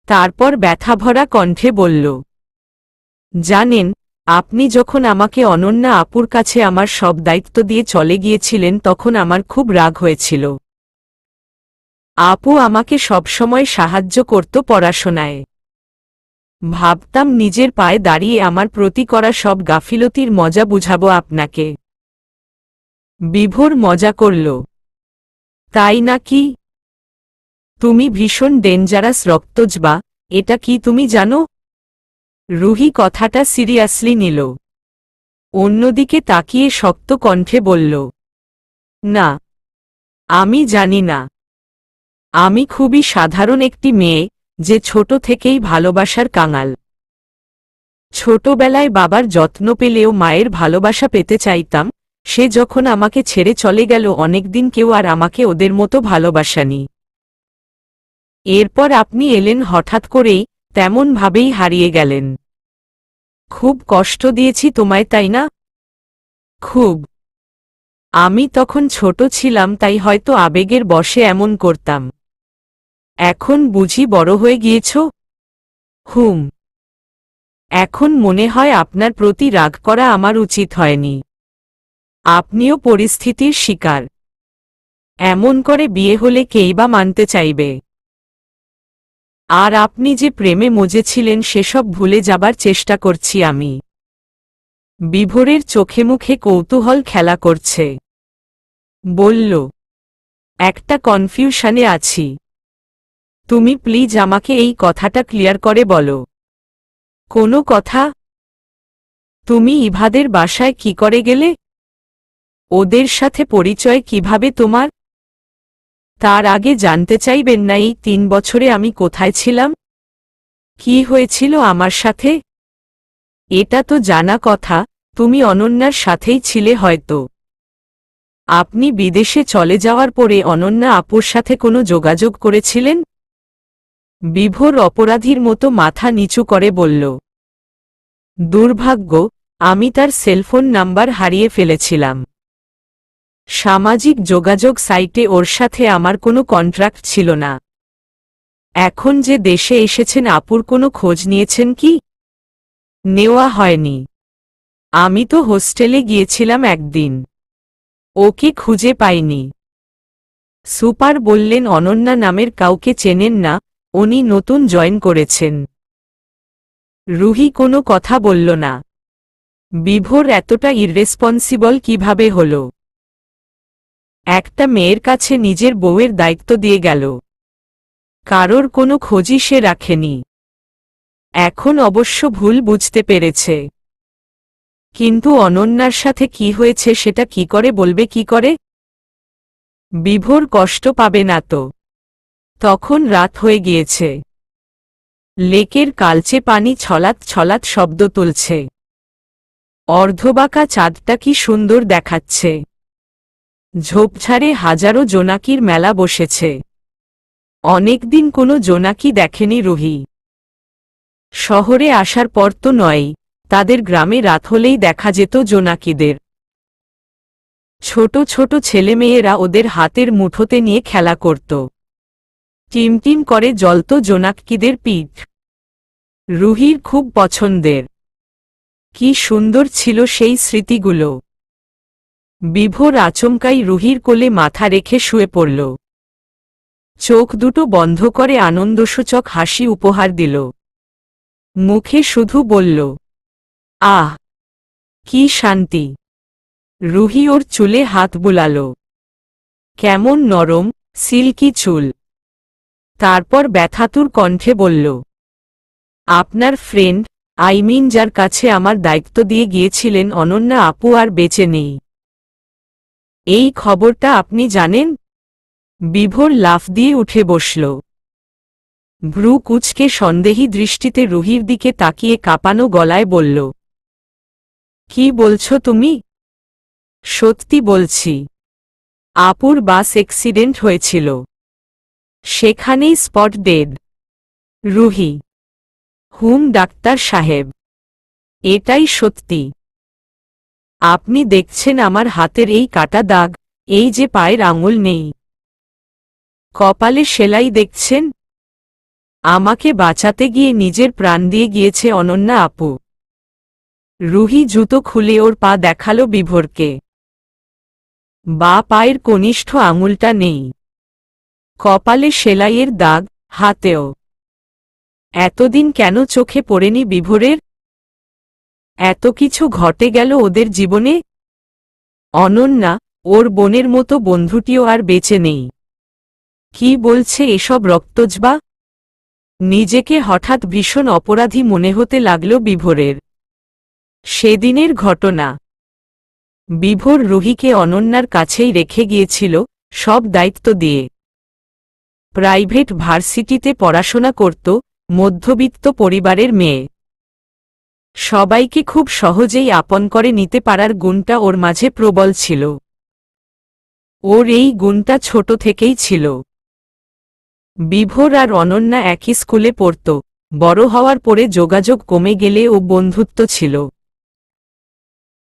তারপর ব্যথাভরা কণ্ঠে বলল, জানেন, আপনি যখন আমাকে অনন্যা আপুর কাছে আমার সব দায়িত্ব দিয়ে চলে গিয়েছিলেন তখন আমার খুব রাগ হয়েছিল। আপু আমাকে সবসময় সাহায্য করত পড়াশোনায়। ভাবতাম নিজের পায়ে দাঁড়িয়ে আমার প্রতি করা সব গাফিলতির মজা বুঝাবো আপনাকে। বিভোর মজা করল। তাই নাকি? তুমি ভীষণ ডেঞ্জারাস রক্তজবা, এটা কি তুমি জানো? রুহি কথাটা সিরিয়াসলি নিল। অন্যদিকে তাকিয়ে শক্ত কণ্ঠে বলল, না, আমি জানি না। আমি খুবই সাধারণ একটি মেয়ে, যে ছোট থেকেই ভালোবাসার কাঙাল। ছোটবেলায় বাবার যত্ন পেলেও মায়ের ভালোবাসা পেতে চাইতাম। সে যখন আমাকে ছেড়ে চলে গেল অনেকদিন কেউ আর আমাকে ওদের মতো ভালোবাসানি। এরপর আপনি এলেন হঠাৎ করেই, তেমনভাবেই হারিয়ে গেলেন। খুব কষ্ট দিয়েছি তোমায়, তাই না? খুব। আমি তখন ছোট ছিলাম, তাই হয়তো আবেগের বশে এমন করতাম। এখন বুঝি বড় হয়ে গিয়েছ? হুম। এখন মনে হয় আপনার প্রতি রাগ করা আমার উচিত হয়নি। আপনিও পরিস্থিতির শিকার। এমন করে বিয়ে হলে কেই বা মানতে চাইবে? আর আপনি যে প্রেমে মজেছিলেন সেসব ভুলে যাবার চেষ্টা করছি আমি। বিভোরের চোখে মুখে কৌতূহল খেলা করছে। বলল, একটা কনফিউশনে আছি। তুমি প্লিজ আমাকে এই কথাটা ক্লিয়ার করে বলো। কোনো কথা? তুমি ইভাদের বাসায় কি করে গেলে? ওদের সাথে পরিচয় কিভাবে তোমার? তার আগে জানতে চাইবেন না এই 3 বছরে আমি কোথায় ছিলাম? কি হয়েছিল আমার সাথে? এটা তো জানা কথা, তুমি অনন্যার সাথেই ছিলে হয়তো। আপনি বিদেশে চলে যাওয়ার পরে অনন্যা আপুর সাথে কোনো যোগাযোগ করেছিলেন? বিভোর অপরাধীর মতো মাথা নিচু করে বলল, দুর্ভাগ্য, আমি তার সেলফোন নাম্বার হারিয়ে ফেলেছিলাম। সামাজিক যোগাযোগ সাইটে ওর সাথে আমার কোনো কন্ট্রাক্ট ছিল না। এখন যে দেশে এসেছেন আপুর কোনো খোঁজ নিয়েছেন কি? নেওয়া হয়নি। আমি তো হোস্টেলে গিয়েছিলাম একদিন। ওকে খুঁজে পাইনি। সুপার বললেন অনন্যা নামের কাউকে চেনেন না, উনি নতুন জয়েন করেছেন। রুহি কোনো কথা বলল না। বিভোর এতটা ইররেসপন্সিবল কিভাবে হল? একটা মেয়ের কাছে নিজের বউয়ের দায়িত্ব দিয়ে গেল। কারোর কোনো খোঁজই সে রাখেনি। এখন অবশ্য ভুল বুঝতে পেরেছে। কিন্তু অনন্যার সাথে কি হয়েছে সেটা কি করে বলবে কি করে? বিভোর কষ্ট পাবে না তো? তখন রাত হয়ে গিয়েছে। লেকের কালচে পানি ছলাৎ ছলাৎ শব্দ তুলছে। অর্ধবাঁকা চাঁদটা কি সুন্দর দেখাচ্ছে। ঝোপঝাড়ে হাজারো জোনাকির মেলা বসেছে। অনেকদিন কোনো জোনাকি দেখেনি রুহি। শহরে আসার পর তো নয়, তাদের গ্রামে রাত হলেই দেখা যেত জোনাকিদের। ছোট ছোট ছেলেমেয়েরা ওদের হাতের মুঠোতে নিয়ে খেলা করত। টিমটিম করে জ্বলত জোনাকিদের পিঠ। রুহির খুব পছন্দের। কি সুন্দর ছিল সেই স্মৃতিগুলো। বিভোর আচমকাই রুহির কোলে মাথা রেখে শুয়ে পড়ল। চোখ দুটো বন্ধ করে আনন্দসূচক হাসি উপহার দিল। মুখে শুধু বলল, আহ, কি শান্তি। রুহি ওর চুলে হাত বুলাল। কেমন নরম, সিল্কি চুল। তারপর ব্যথাতুর কণ্ঠে বলল, আপনার ফ্রেন্ড, যার কাছে আমার দায়িত্ব দিয়ে গিয়েছিলেন অনন্যা আপু আর বেঁচে নেই। এই খবরটা আপনি জানেন? বিভোর লাফ দিয়ে উঠে বসল। ভ্রু কুঁচকে সন্দেহী দৃষ্টিতে রুহির দিকে তাকিয়ে কাঁপানো গলায় বলল, কি বলছো তুমি? সত্যি বলছি, আপুর বাস অ্যাক্সিডেন্ট হয়েছিল, সেখানেই স্পট ডেড। রুহি, ডাক্তার সাহেব, এটাই সত্যি। আপনি দেখছেন আমার হাতের এই কাটা দাগ, এই যে পায়ের আঙুল নেই, কপালে সেলাই দেখছেন? আমাকে বাঁচাতে গিয়ে নিজের প্রাণ দিয়ে গিয়েছে অনন্যা আপু। রুহি জুতো খুলে ওর পা দেখালো বিভোরকে। বা পায়ের কনিষ্ঠ আঙুলটা নেই, কপালে সেলাইয়ের দাগ, হাতেও। এতদিন কেন চোখে পড়েনি বিভোরের? এত কিছু ঘটে গেল ওদের জীবনে। অনন্যা, ওর বোনের মতো বন্ধুটিও আর বেঁচে নেই। কি বলছে এসব রক্তজবা? নিজেকে হঠাৎ ভীষণ অপরাধী মনে হতে লাগল বিভোরের। সেদিনের ঘটনা। বিভোর রুহিকে অনন্যার কাছেই রেখে গিয়েছিল, সব দায়িত্ব দিয়ে। প্রাইভেট ভার্সিটিতে পড়াশোনা করত, মধ্যবিত্ত পরিবারের মেয়ে। সবাইকে খুব সহজেই আপন করে নিতে পারার গুণটা ওর মাঝে প্রবল ছিল। ওর এই গুণটা ছোট থেকেই ছিল। বিভোর আর অনন্যা একই স্কুলে পড়ত, বড় হওয়ার পরে যোগাযোগ কমে গেলে ও বন্ধুত্ব ছিল।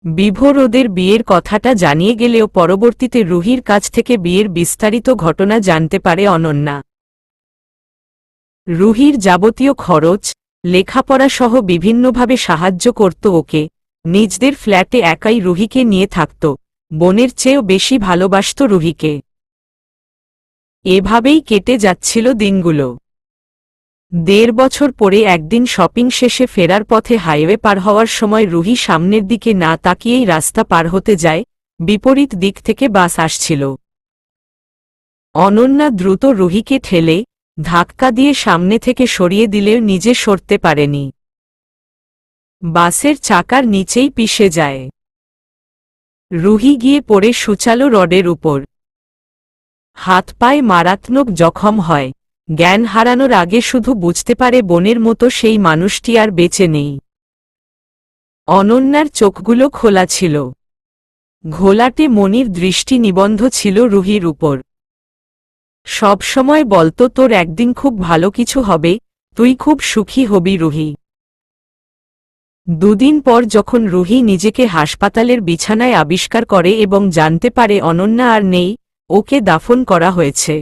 বিভোর ওদের বিয়ের কথাটা জানিয়ে গেলেও পরবর্তীতে রুহির কাছ থেকে বিয়ের বিস্তারিত ঘটনা জানতে পারে অনন্যা। রুহির যাবতীয় খরচ, লেখাপড়া সহ বিভিন্নভাবে সাহায্য করত ওকে। নিজদের ফ্ল্যাটে একাই রুহিকে নিয়ে থাকত, বোনের চেয়েও বেশি ভালোবাসত রুহিকে। এভাবেই কেটে যাচ্ছিল দিনগুলো। ১.৫ বছর পরে একদিন শপিং শেষে ফেরার পথে হাইওয়ে পার হওয়ার সময় রুহি সামনের দিকে না তাকিয়েই রাস্তা পার হতে যায়। বিপরীত দিক থেকে বাস আসছিল। অনন্যা দ্রুত রুহিকে ঠেলে, ধাক্কা দিয়ে সামনে থেকে সরিয়ে দিলেও নিজে সরতে পারেনি। বাসের চাকার নিচেই পিষে যায়। রুহি গিয়ে পড়ে সূচালো রডের উপর। হাত পায়ে মারাত্মক জখম হয়। জ্ঞান হারানোর আগে শুধু বুঝতে পারে বোনের মতো সেই মানুষটি আর বেঁচে নেই। অনন্যার চোখগুলো খোলা ছিল, ঘোলাটে মনির দৃষ্টি নিবন্ধ ছিল রুহির উপর। সবসময় বলতো, তোর একদিন খুব ভালো কিছু হবে, তুই খুব সুখী হবি রুহি। ২ দিন পর যখন রুহি নিজেকে হাসপাতালের বিছানায় আবিষ্কার করে এবং জানতে পারে অনন্যা আর নেই, ওকে দাফন করা হয়েছে।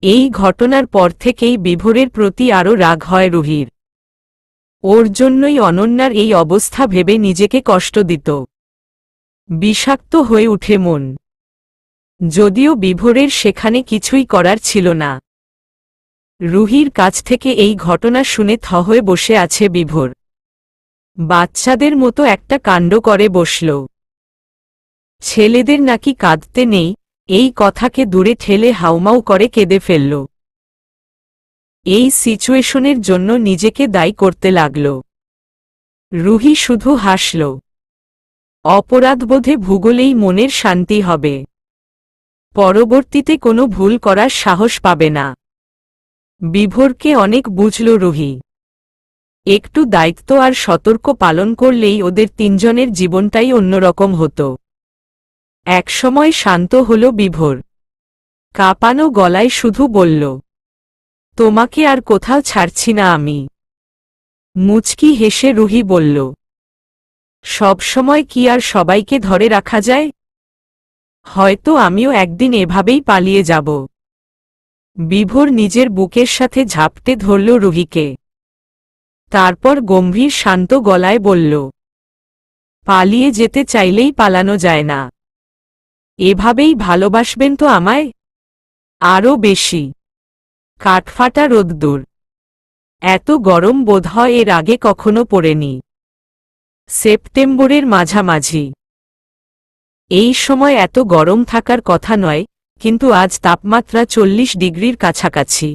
এই ঘটনার পর থেকেই বিভোরের প্রতি আরও রাগ হয় রুহির। ওর জন্যই অনন্যার এই অবস্থা ভেবে নিজেকে কষ্ট দিত। বিষাক্ত হয়ে উঠে মন। যদিও বিভোরের সেখানে কিছুই করার ছিল না। রুহির কাছ থেকে এই ঘটনা শুনে থ হয়ে বসে আছে বিভোর। বাচ্চাদের মতো একটা কাণ্ড করে বসল। ছেলেদের নাকি কাঁদতে নেই, এই কথাকে দূরে ঠেলে হাউমাউ করে কেঁদে ফেলল। এই সিচুয়েশনের জন্য নিজেকে দায়ী করতে লাগল। রুহি শুধু হাসল। অপরাধবোধে ভুগলেই মনের শান্তি হবে। পরবর্তীতে কোনো ভুল করার সাহস পাবে না। বিভোরকে অনেক বুঝল রুহি। একটু দায়িত্ব আর সতর্ক পালন করলেই ওদের তিনজনের জীবনটাই অন্যরকম হতো। একসময় শান্ত হল বিভোর। কাঁপানো গলায় শুধু বলল, তোমাকে আর কোথাও ছাড়ছি না আমি। মুচকি হেসে রুহি বলল, সবসময় কি আর সবাইকে ধরে রাখা যায়? হয়তো আমিও একদিন এভাবেই পালিয়ে যাব। বিভোর নিজের বুকের সাথে ঝাপটে ধরল রুহিকে। তারপর গম্ভীর শান্ত গলায় বলল, পালিয়ে যেতে চাইলেই পালানো যায় না। এভাবেই ভালোবাসবেন তো আমায়? আরও বেশি। কাঠফাটা রোদ্দুর। এত গরম বোধহয় এর আগে কখনো পড়েনি। সেপ্টেম্বরের মাঝামাঝি। এই সময় এত গরম থাকার কথা নয়, কিন্তু আজ তাপমাত্রা 40 ডিগ্রির কাছাকাছি।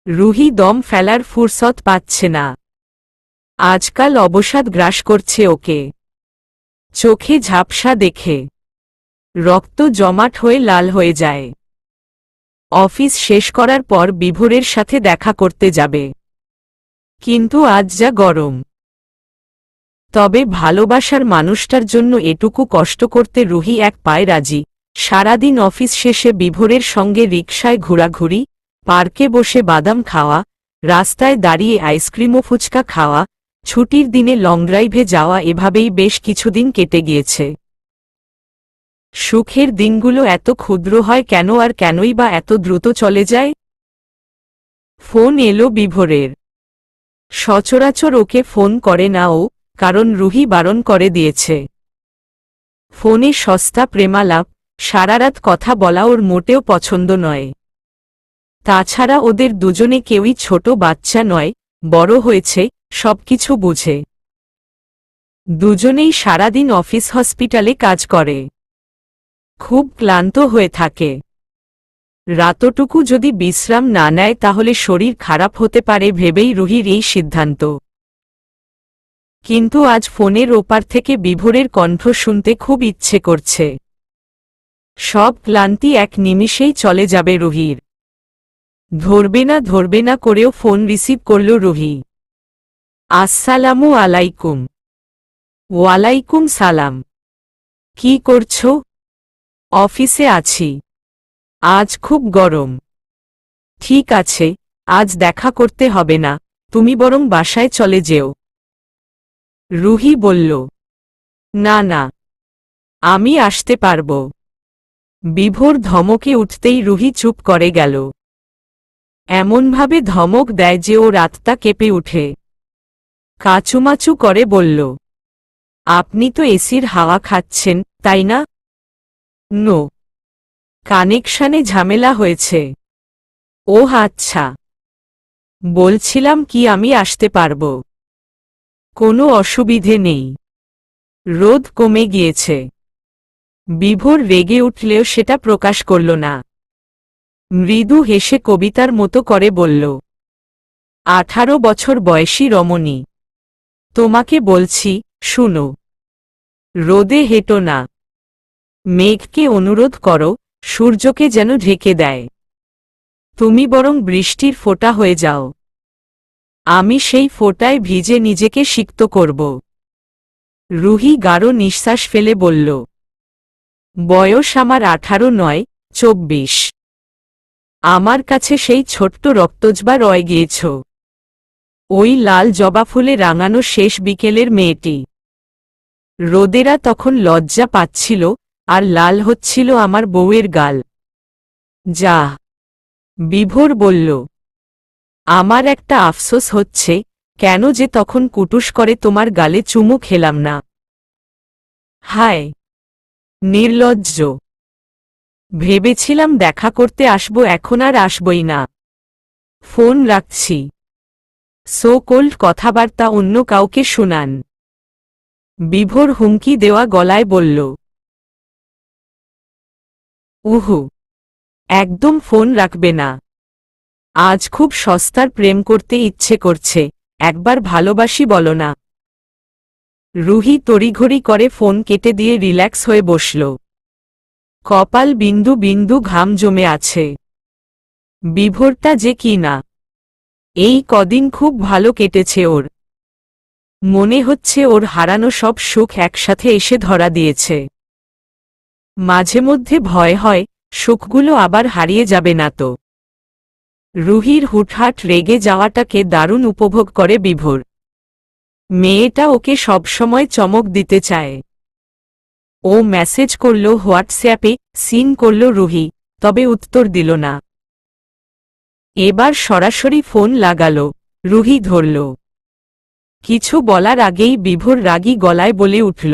রুহি দম ফেলার ফুরসত পাচ্ছে না। আজকাল অবসাদ গ্রাস করছে ওকে। চোখে ঝাপসা দেখে রক্ত জমাট হয়ে লাল হয়ে যায়। অফিস শেষ করার পর বিভোরের সাথে দেখা করতে যাবে, কিন্তু আজ যা গরম। তবে ভালোবাসার মানুষটার জন্য এটুকু কষ্ট করতে রুহি এক পায়ে রাজি। সারাদিন অফিস শেষে বিভোরের সঙ্গে রিকশায় ঘোরাঘুরি, পার্কে বসে বাদাম খাওয়া, রাস্তায় দাঁড়িয়ে আইসক্রিম ও ফুচকা খাওয়া, ছুটির দিনে লং ড্রাইভে যাওয়া, এভাবেই বেশ কিছুদিন কেটে গিয়েছে। সুখের দিনগুলো এত ক্ষুদ্র হয় কেন, আর কেনই বা এত দ্রুত চলে যায়? ফোন এলো বিভোরের। সচরাচর ওকে ফোন করে না ও, কারণ রুহি বারণ করে দিয়েছে। ফোনে সস্তা প্রেমালাপ, সারারাত কথা বলা ওর মোটেও পছন্দ নয়। তাছাড়া ওদের দুজনে কেউই ছোট বাচ্চা নয়, বড় হয়েছে, সবকিছু বুঝে। দুজনেই সারাদিন অফিস হসপিটালে কাজ করে, খুব ক্লান্ত হয়ে থাকে। রাতটুকু যদি বিশ্রাম না নেয় তাহলে শরীর খারাপ হতে পারে ভেবেই রুহির এই সিদ্ধান্ত। কিন্তু আজ ফোনের ওপার থেকে বিভোরের কণ্ঠ শুনতে খুব ইচ্ছে করছে। সব ক্লান্তি এক নিমিষেই চলে যাবে রুহির। ধরবে না করেও ফোন রিসিভ করল রুহি। আসসালামু আলাইকুম। ওয়ালাইকুম সালাম। কি করছো? অফিসে আছি, আজ খুব গরম। ঠিক আছে, আজ দেখা করতে হবে না, তুমি বরং বাসায় চলে যেও। রুহি বলল, না না, আমি আসতে পারব। বিভোর ধমকে উঠতেই রুহি চুপ করে গেল। এমনভাবে ধমক দেয় যে ও রাতটা কেঁপে উঠে। কাচুমাচু করে বলল, আপনি তো এসির হাওয়া খাচ্ছেন, তাই না? নো, কানেকশনে ঝামেলা হয়েছে। ওহ আচ্ছা, বলছিলাম কি আমি আসতে পারব। কোনো অসুবিধে নেই, রোদ কমে গিয়েছে। বিভোর রেগে উঠলেও সেটা প্রকাশ করল না। মৃদু হেসে কবিতার মতো করে বলল, 18 বছর বয়সী রমণী, তোমাকে বলছি, শুনো। রোদে হেঁটো না, মেঘকে অনুরোধ করো সূর্যকে যেন ঢেকে দেয়। তুমি বরং বৃষ্টির ফোঁটা হয়ে যাও, আমি সেই ফোঁটায় ভিজে নিজেকে সিক্ত করব। রুহি গাঢ় নিঃশ্বাস ফেলে বলল, বয়স আমার 18 নয়, 24। আমার কাছে সেই ছোট্ট রক্তজবা রয়ে গিয়েছ, ওই লাল জবা ফুলে রাঙানো শেষ বিকেলের মেয়েটি। রোদেরা তখন লজ্জা পাচ্ছিল, আর লাল হচ্ছিল আমার বউয়ের গাল। যা, বিভোর বলল, আমার একটা আফসোস হচ্ছে, কেন যে তখন কুটুস করে তোমার গালে চুমু খেলাম না। হায়, নির্লজ্জ। ভেবেছিলাম দেখা করতে আসব, এখন আর আসবই না। ফোন রাখছি। সো কোল্ড কথাবার্তা অন্য কাউকে শুনান। বিভোর হুমকি দেওয়া গলায় বলল, উহু, একদম ফোন রাখবে না। আজ খুব সস্তার প্রেম করতে ইচ্ছে করছে, একবার ভালোবাসি বলো না। রুহি তড়িঘড়ি করে ফোন কেটে দিয়ে রিল্যাক্স হয়ে বসল। কপাল বিন্দু বিন্দু ঘাম জমে আছে। বিভোরটা যে কি না, এই কদিন খুব ভালো কেটেছে ওর। মনে হচ্ছে ওর হারানো সব সুখ একসাথে এসে ধরা দিয়েছে। মাঝে মধ্যে ভয় হয়, সুখগুলো আবার হারিয়ে যাবে না তো। রুহির হুটহাট রেগে যাওয়াটাকে দারুণ উপভোগ করে বিভোর। মেয়েটা ওকে সবসময় চমক দিতে চায়। ও মেসেজ করল হোয়াটসঅ্যাপে, সিন করল রুহি, তবে উত্তর দিল না। এবার সরাসরি ফোন লাগাল, রুহি ধরল। কিছু বলার আগেই বিভোর রাগী গলায় বলে উঠল,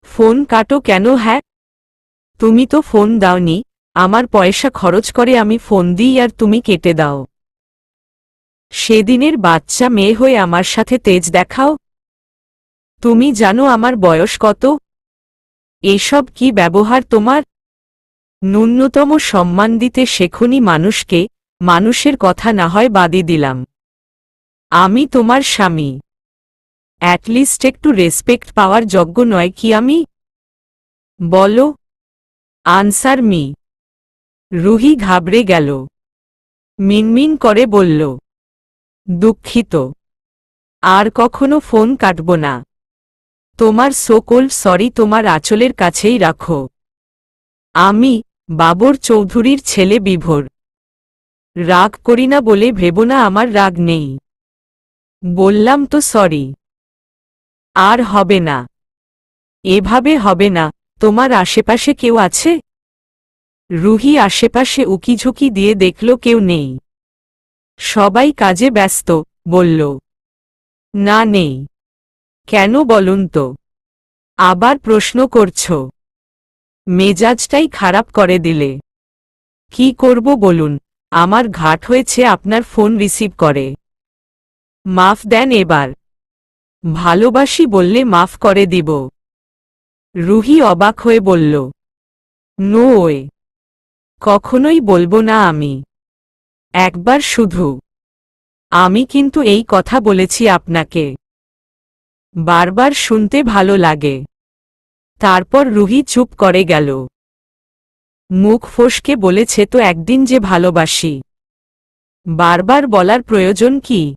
ফোন কাটো কেন? হ্যাঁ, তুমি তো ফোন দাওনি, আমার পয়সা খরচ করে আমি ফোন দিই আর তুমি কেটে দাও। সেদিনের বাচ্চা মেয়ে হয়ে আমার সাথে তেজ দেখাও? তুমি জানো আমার বয়স কত? এসব কি ব্যবহার তোমার? ন্যূনতম সম্মান দিতে শেখনি মানুষকে, মানুষের কথা না হয় বাদই দিলাম। আমি তোমার স্বামী, অ্যাটলিস্ট একটু রেসপেক্ট পাওয়ার যোগ্য নয় কি আমি? বলো, আনসার মি। রুহি ঘাবড়ে গেল। মিনমিন করে বলল, দুঃখিত, আর কখনো ফোন কাটব না। তোমার সোকল সরি তোমার আঁচলের কাছেই রাখো। আমি বাবর চৌধুরীর ছেলে বিভোর। রাগ করি না বলে ভেবো না আমার রাগ নেই। বললাম তো সরি। আর হবে না। এভাবে হবে না। তোমার আশেপাশে কেউ আছে? রুহি আশেপাশে উকিঝুঁকি দিয়ে দেখল কেউ নেই। সবাই কাজে ব্যস্ত, বলল। না নেই। কেন বলুন তো? আবার প্রশ্ন করছ? মেজাজটাই খারাপ করে দিলে। কি করব বলুন, আমার ঘাট হয়েছে আপনার ফোন রিসিভ করে। মাফ দেন এবার। ভালোবাসি বললে মাফ করে দিব। রুহি অবাক হয়ে বলল, নো ওয়ে, কখনোই বলবো না আমি। একবার শুধু। আমি কিন্তু এই কথা বলেছি আপনাকে। বারবার শুনতে ভালো লাগে। তারপর রুহি চুপ করে গেল। মুখ ফসকে বলেছে তো একদিন যে ভালোবাসি। বারবার বলার প্রয়োজন কি?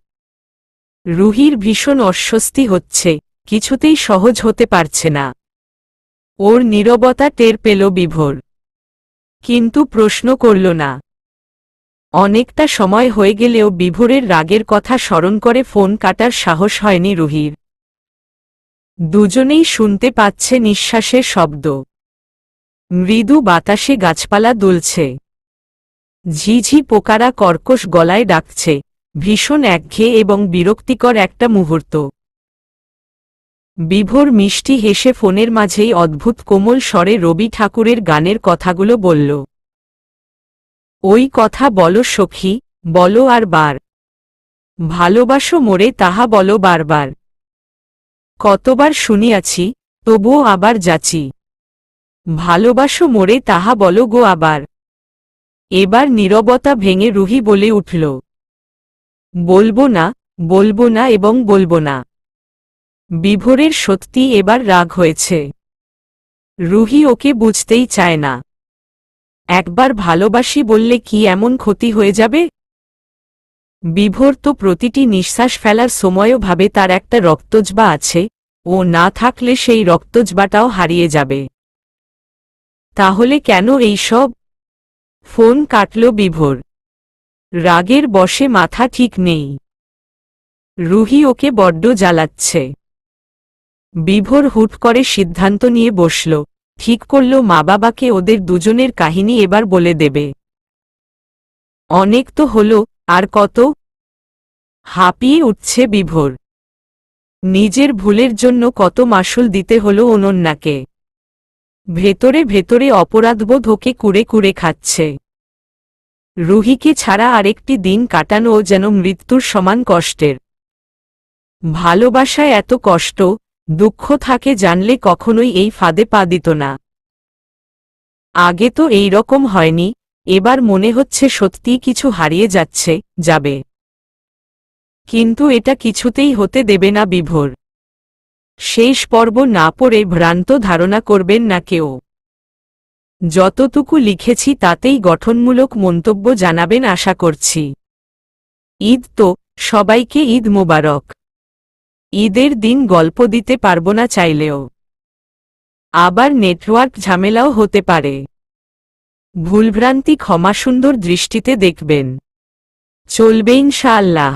রুহির ভীষণ অস্বস্তি হচ্ছে, কিছুতেই সহজ হতে পারছে না। ওর নীরবতা টের পেল বিভোর। কিন্তু প্রশ্ন করল না। অনেকটা সময় হয়ে গেলেও বিভোরের রাগের কথা স্মরণ করে ফোন কাটার সাহস হয়নি রুহির। দুজনেই শুনতে পাচ্ছে নিঃশ্বাসের শব্দ। মৃদু বাতাসে গাছপালা দুলছে। ঝিঝি পোকারা কর্কশ গলায় ডাকছে। ভীষণ একঘেয়ে এবং বিরক্তিকর একটা মুহূর্ত। বিভোর মিষ্টি হেসে ফোনের মাঝেই অদ্ভুত কোমল স্বরে রবি ঠাকুরের গানের কথাগুলো বলল। ওই কথা বলো সখী, বলো আর বার। ভালোবাসো মোরে তাহা বলো বারবার। কতবার শুনিয়াছি, তবুও আবার যাচি। ভালোবাসো মোরে তাহা বলো গো আবার। এবার নীরবতা ভেঙে রুহি বলে উঠল, বলবো না, বলবো না এবং বলবো না। বিভোরের সত্যি এবার রাগ হয়েছে। রুহি ওকে বুঝতেই চায় না। একবার ভালোবাসি বললে কি এমন ক্ষতি হয়ে যাবে? বিভোর তো প্রতিটি নিঃশ্বাস ফেলার সময়ও ভাবে তার একটা রক্তজবা আছে, ও না থাকলে সেই রক্তজবাটাও হারিয়ে যাবে। তাহলে কেন এই সব? ফোন কাটল বিভোর। রাগের বশে মাথা ঠিক নেই। রুহি ওকে বড্ড জ্বালাচ্ছে। বিভোর হুট করে সিদ্ধান্ত নিয়ে বসল, ঠিক করল মা বাবাকে ওদের দুজনের কাহিনী এবার বলে দেবে। অনেক তো হলো, আর কত? হাঁপিয়ে উঠছে বিভোর। নিজের ভুলের জন্য কত মাশুল দিতে হলো অনন্যাকে। ভেতরে ভেতরে অপরাধবোধ ওকে কুড়ে কুড়ে খাচ্ছে। রুহিকে ছাড়া আরেকটি দিন কাটানো যেন মৃত্যুর সমান কষ্টের। ভালোবাসায় এত কষ্ট, দুঃখ থাকে জানলে কখনোই এই ফাঁদে পা দিত না। আগে তো এই রকম হয়নি, এবার মনে হচ্ছে সত্যিই কিছু হারিয়ে যাচ্ছে, যাবে। কিন্তু এটা কিছুতেই হতে দেবে না বিভোর। শেষ পর্ব না পড়ে ভ্রান্ত ধারণা করবেন না কেউ। যতটুকু লিখেছি তাতেই গঠনমূলক মন্তব্য জানাবেন আশা করছি। ঈদ তো, সবাইকে ঈদ মোবারক। ঈদের দিন গল্প দিতে পারবো না চাইলেও। আবার নেটওয়ার্ক ঝামেলাও হতে পারে। ভুলভ্রান্তি ক্ষমাসুন্দর দৃষ্টিতে দেখবেন। চলবে ইনশাআল্লাহ।